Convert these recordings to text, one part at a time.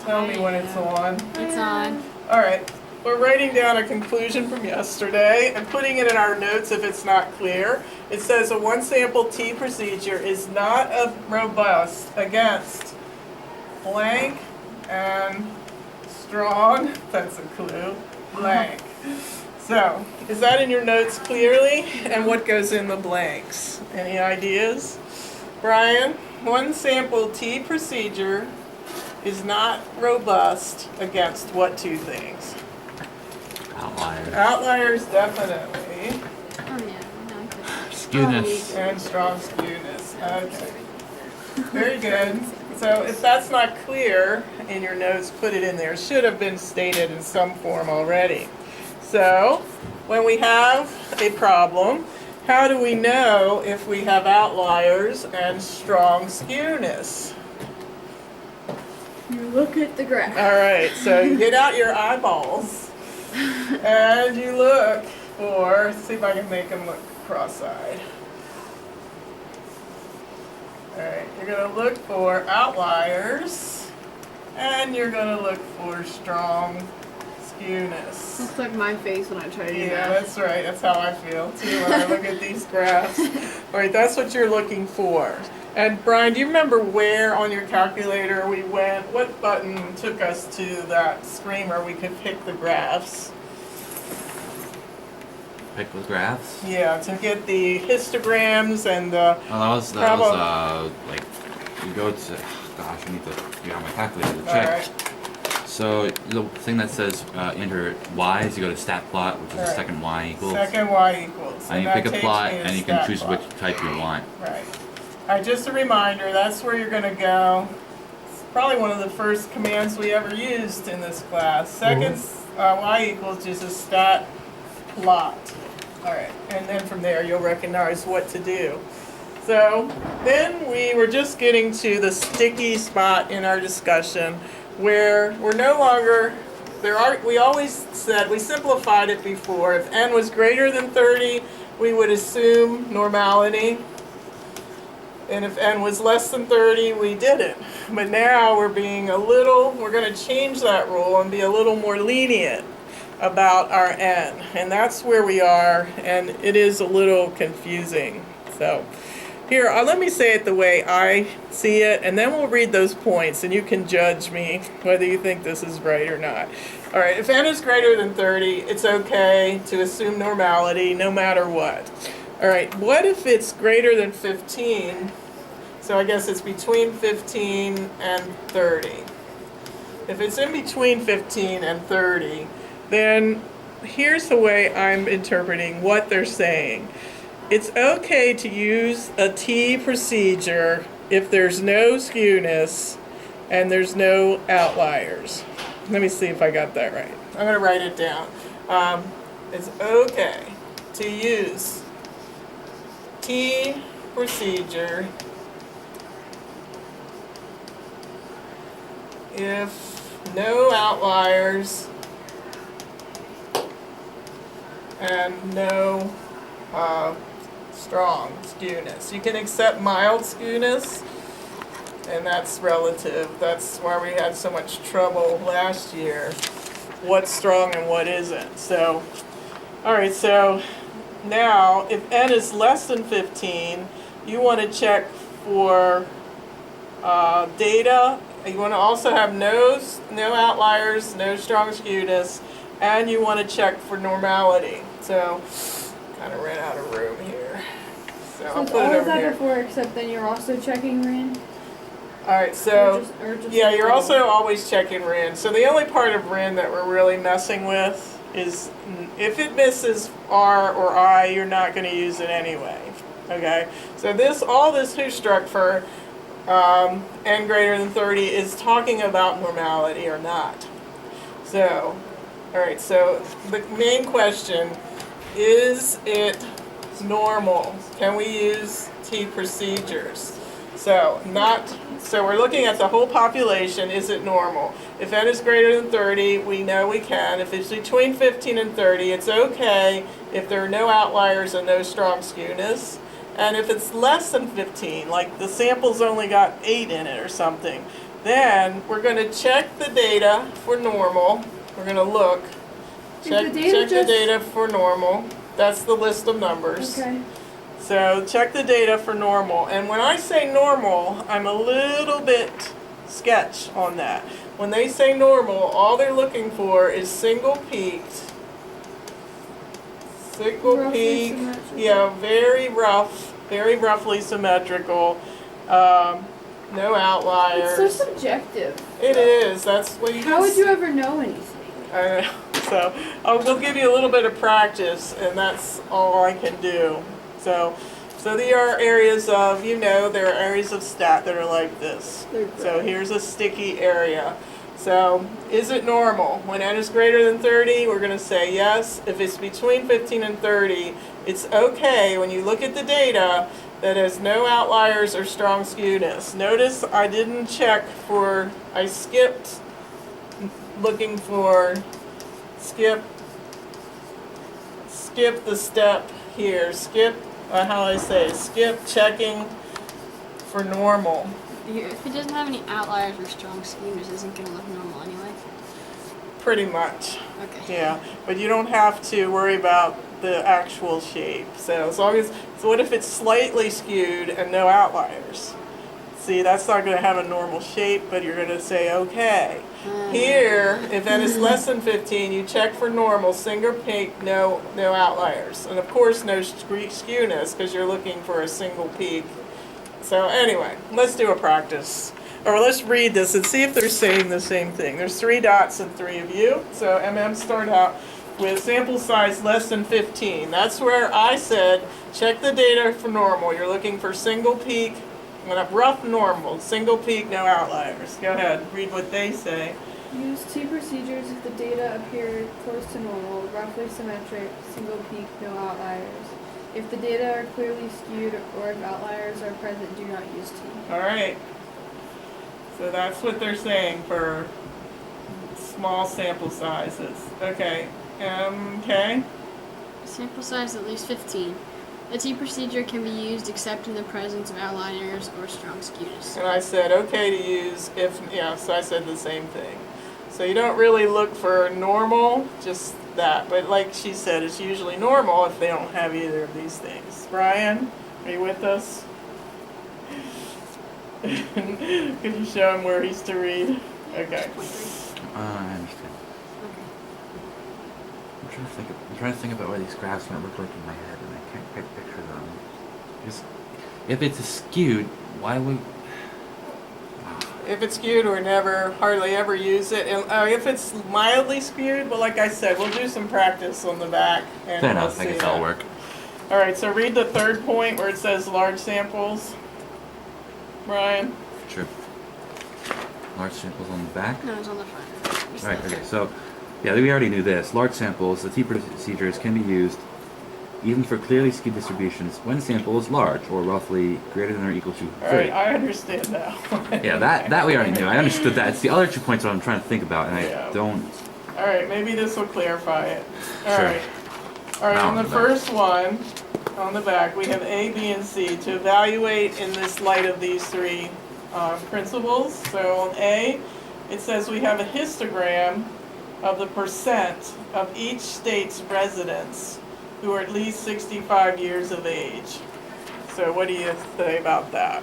Tell me when it's on. It's on. All right. We're writing down a conclusion from yesterday and putting it in our notes if it's not clear. It says a one sample T procedure is not robust against blank and strong, that's a clue, blank. So, is that in your notes clearly? And what goes in the blanks? Any ideas? Brian, one sample T procedure is not robust against what two things? Outliers. Outliers, definitely. Oh yeah. No, I could. Skewness. And strong skewness. Okay. Very good. So if that's not clear in your notes, put it in there. It should have been stated in some form already. So when we have a problem, how do we know if we have outliers and strong skewness? You look at the graph. All right, so you get out your eyeballs and you look for, see if I can make them look cross-eyed. All right, you're going to look for outliers and you're going to look for strong skewness. Looks like my face when I try to do Yeah, that. that's right. That's how I feel too when I look at these graphs. All right, that's what you're looking for. And Brian, do you remember where on your calculator we went? What button took us to that screen where we could pick the graphs? Pick the graphs. Yeah, to get the histograms and the Oh, that was like, you go to, gosh, I need to get on my calculator to all check. right. So the thing that says enter y's, you go to stat plot, which is the Right. second y equals. Second y equals. And you that pick a takes plot me to and you can stat choose plot. which type you want. Right. All right, just a reminder, that's where you're going to go. It's probably one of the first commands we ever used in this class. Second y equals just a stat plot. All right, and then from there you'll recognize what to do. So then we were just getting to the sticky spot in our discussion where we're no longer, we always said, we simplified it before, if n was greater than 30, we would assume normality. And if n was less than 30, we didn't. But now we're going to change that rule and be a little more lenient about our n. And that's where we are, and it is a little confusing. So here, let me say it the way I see it, and then we'll read those points, and you can judge me whether you think this is right or not. All right, if n is greater than 30, it's okay to assume normality no matter what. All right, what if it's greater than 15? So I guess it's between 15 and 30. If it's in between 15 and 30, then here's the way I'm interpreting what they're saying. It's okay to use a T procedure if there's no skewness and there's no outliers. Let me see if I got that right. I'm going to write it down. It's okay to use T procedure if no outliers and no strong skewness. You can accept mild skewness, and that's relative. That's why we had so much trouble last year. What's strong and what isn't. So, all right, so now if n is less than 15, you want to check for data. You want to also have no outliers, no strong skewness, and you want to check for normality. So, kind of ran out of room here. So I'll it's put it always over that here. before, except then you're also checking RAN? All right, so Or just yeah, you're like- also always checking RIN. So the only part of RIN that we're really messing with is if it misses R or I, you're not going to use it anyway. Okay, so all this who struck for n greater than 30 is talking about normality or not. So, all right, so the main question, is it normal? Can we use T procedures? So we're looking at the whole population, is it normal? If n is greater than 30, we know we can. If it's between 15 and 30, it's okay if there are no outliers and no strong skewness. And if it's less than 15, like the sample's only got 8 in it or something, Then we're going to check the data for normal. We're going to look. Check the data the data for normal. That's the list of numbers. Okay. So check the data for normal. And when I say normal, I'm a little bit sketch on that. When they say normal, all they're looking for is single peaked. Single Roughly peak, symmetrical. yeah, very rough, very roughly symmetrical. No outliers. It's so subjective. It is. That's what you. How would you ever know anything? I know. So we'll give you a little bit of practice, and that's all I can do. So there are areas of, there are areas of stat that are like this. They're So gray. here's a sticky area. So is it normal? When n is greater than 30, we're going to say yes. If it's between 15 and 30, it's okay when you look at the data that has no outliers or strong skewness. Notice I didn't check for, I skipped looking for, skip the step here, skip checking for normal. If it doesn't have any outliers or strong skewness, isn't going to look normal anyway. Pretty much, Okay. yeah. But you don't have to worry about the actual shape. So what if it's slightly skewed and no outliers? See, that's not going to have a normal shape, but you're going to say, okay. Here, if n is less than 15, you check for normal, single peak, no outliers. And of course, no skewness, because you're looking for a single peak. So anyway, let's do a practice. Or let's read this and see if they're saying the same thing. There's 3 dots and 3 of you. So start out with sample size less than 15. That's where I said, check the data for normal. You're looking for single peak, and a rough normal, single peak, no outliers. Go ahead, read what they say. Use T procedures if the data appear close to normal, roughly symmetric, single peak, no outliers. If the data are clearly skewed or if outliers are present, do not use T. All right. So that's what they're saying for small sample sizes. Okay. Okay. Sample size at least 15. The T procedure can be used except in the presence of outliers or strong skewness. And I said, okay to use so I said the same thing. So you don't really look for normal, just that. But like she said, it's usually normal if they don't have either of these things. Brian, are you with us? Could you show him where he's to read? Okay. 0.3. I understand. Okay. I'm trying to think about what these graphs might look like in my head, and I can't quite picture them. Just if it's skewed, why would? If it's skewed, we hardly ever use it. And if it's mildly skewed, well, like I said, we'll do some practice on the back. And Fair we'll enough. I see guess that'll that. work. All right, so read the third point where it says large samples. Brian? Sure. Large samples on the back. No, it's on the front. Just Right. the- Okay. So, yeah, we already knew this. Large samples, the T procedures can be used even for clearly skewed distributions when sample is large or roughly greater than or equal to 30. All right, I understand now. Yeah, that we already knew. I understood that. It's the other 2 points that I'm trying to think about, and Yeah. I don't. All right, maybe this will clarify it. All Sure. right. All right, Now on the on the back. first one, on the back, we have A, B, and C to evaluate in this light of these 3 principles. So on A, it says we have a histogram of the percent of each state's residents who are at least 65 years of age. So what do you say about that?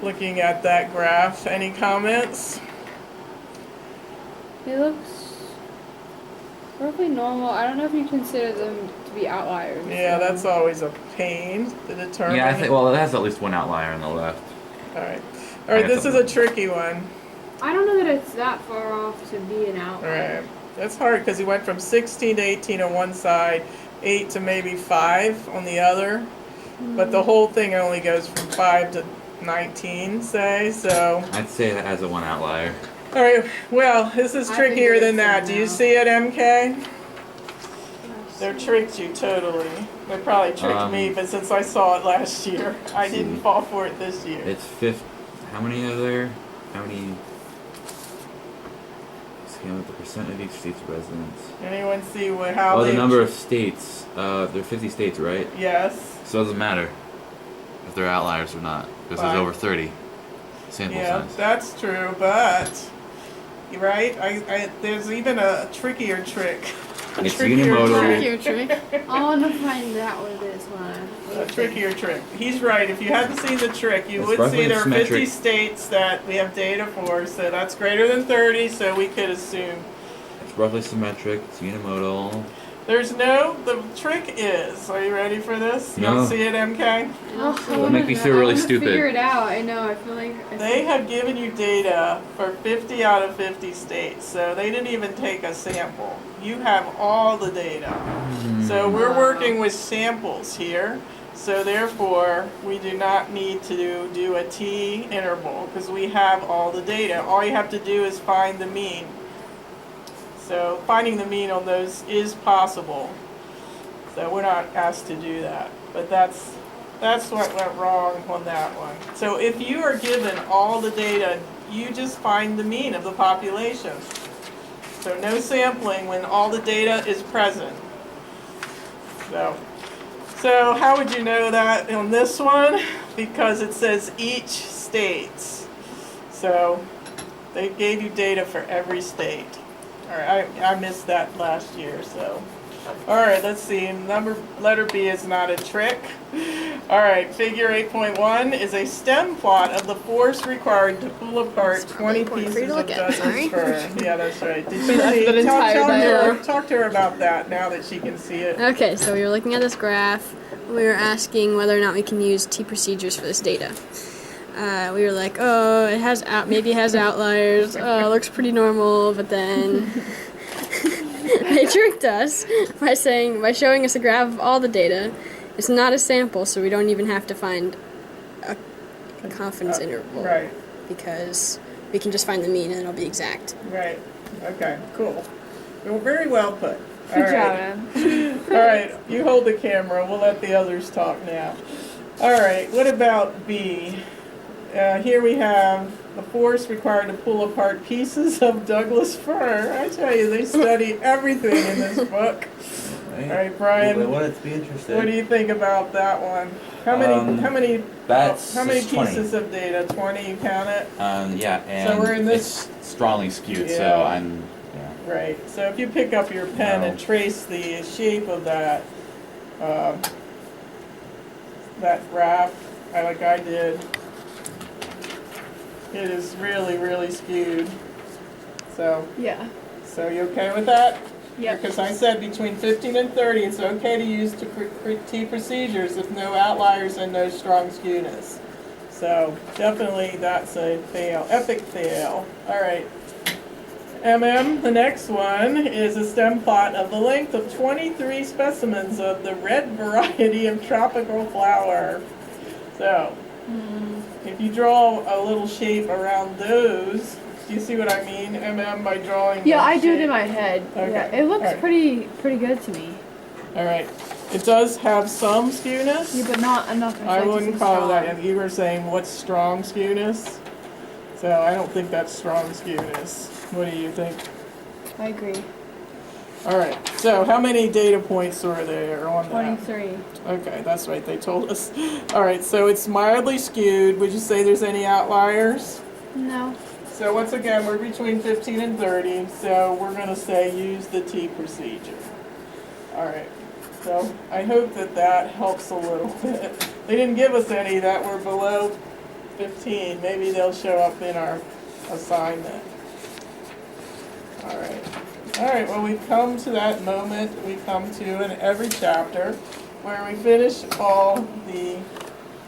Looking at that graph, any comments? It looks roughly normal. I don't know if you consider them to be outliers. Yeah, that's always a pain to determine. Yeah, I think. Well, it has at least one outlier on the left. All right. All right, this is a tricky one. I don't know that it's that far off to be an All outlier. right. That's hard because he went from 16 to 18 on one side, 8 to maybe 5 on the other. But the whole thing only goes from 5 to 19, say, so. I'd say that has a one outlier. All right, well, this is I trickier think than it's that. a Do you no. see it, MK? They tricked you totally. They probably tricked me, but since I saw it last year, I didn't fall for it this year. It's fifth. How many are there? How many? Scale with the percent of each state's residents. Anyone see how Oh, they? the number of states. There are 50 states, right? Yes. So it doesn't matter if they're outliers or not, because Fine. there's over 30. sample Yeah, size. that's true, but, you're right, there's even a trickier trick. A It's trickier unimodal. trick. Trickier trick. I want to find out what it is. When A trickier trick. He's right. If you hadn't seen the trick, you It's would roughly see there are 50 symmetric. states that we have data for, so that's greater than 30, so we could assume. It's roughly symmetric. It's unimodal. The trick is, are you ready for this? You No. don't see it, MK? Don't make me feel really stupid. Figure it out. I know. I feel like They have given you data for 50 out of 50 states, so they didn't even take a sample. You have all the data. So we're working with samples here, so therefore we do not need to do a t interval because we have all the data. All you have to do is find the mean. So finding the mean on those is possible. So we're not asked to do that, but that's what went wrong on that one. So if you are given all the data, you just find the mean of the population. So no sampling when all the data is present. So how would you know that on this one? Because it says each states. So they gave you data for every state. All right, I missed that last year, so. All right, let's see. Letter B is not a trick. All right, figure 8.1 is a stem plot of the force required to pull apart 20 important for pieces you to of look at, sorry. Douglas fir. Yeah, that's right. Did you That's see? an entire diagram. Talk to her about that now that she can see it. Okay, so we were looking at this graph. We were asking whether or not we can use T procedures for this data. We were like, oh, maybe it has outliers. Oh, it looks pretty normal, but then they tricked us by showing us a graph of all the data. It's not a sample, so we don't even have to find a confidence interval. Right, Because we can just find the mean and it'll be exact. right. Okay, cool. Well, very well put. All Good job, right. man. All right, you hold the camera. We'll let the others talk now. All right, what about B? Here we have the force required to pull apart pieces of Douglas fir. I tell you, they study everything in this book. All right, Brian, I wanted to be interested. what do you think about that one? How many That's how many just 20. pieces of data? 20, you count it? Yeah, and we're in this- it's strongly skewed, Yeah. so I'm, yeah. Right. So if you pick up your pen No. and trace the shape of that graph, like I did, it is really, really skewed. So Yeah. you okay with that? Yep. Because I said between 15 and 30, it's okay to use T procedures if no outliers and no strong skewness. So definitely that's a fail, epic fail. All right. The next one is a stem plot of the length of 23 specimens of the red variety of tropical flower. So if you draw a little shape around those, do you see what I mean, by drawing? Yeah, the I do it shape? in my head. Okay. Yeah, it looks Alright. pretty good to me. All right. It does have some skewness. Yeah, but not enough. I like, wouldn't it's call that, strong. and you were saying what's strong skewness? So I don't think that's strong skewness. What do you think? I agree. All right, so how many data points are there on that? 23. Okay, that's right, they told us. All right, so it's mildly skewed. Would you say there's any outliers? No. So once again, we're between 15 and 30, so we're gonna say use the T procedure. All right, so I hope that helps a little bit. They didn't give us any that were below 15. Maybe they'll show up in our assignment. All right, well, we've come to that moment we come to in every chapter where we finish all the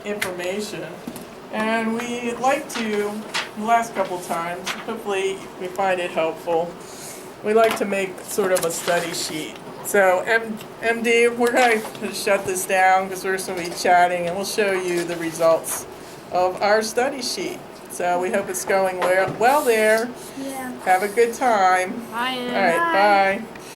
information. And we like to, the last couple times, hopefully we find it helpful, we like to make sort of a study sheet. So MD, we're going to shut this down because we're going to be chatting and we'll show you the results of our study sheet. So we hope it's going well there. Yeah. Have a good time. Bye. All right, bye.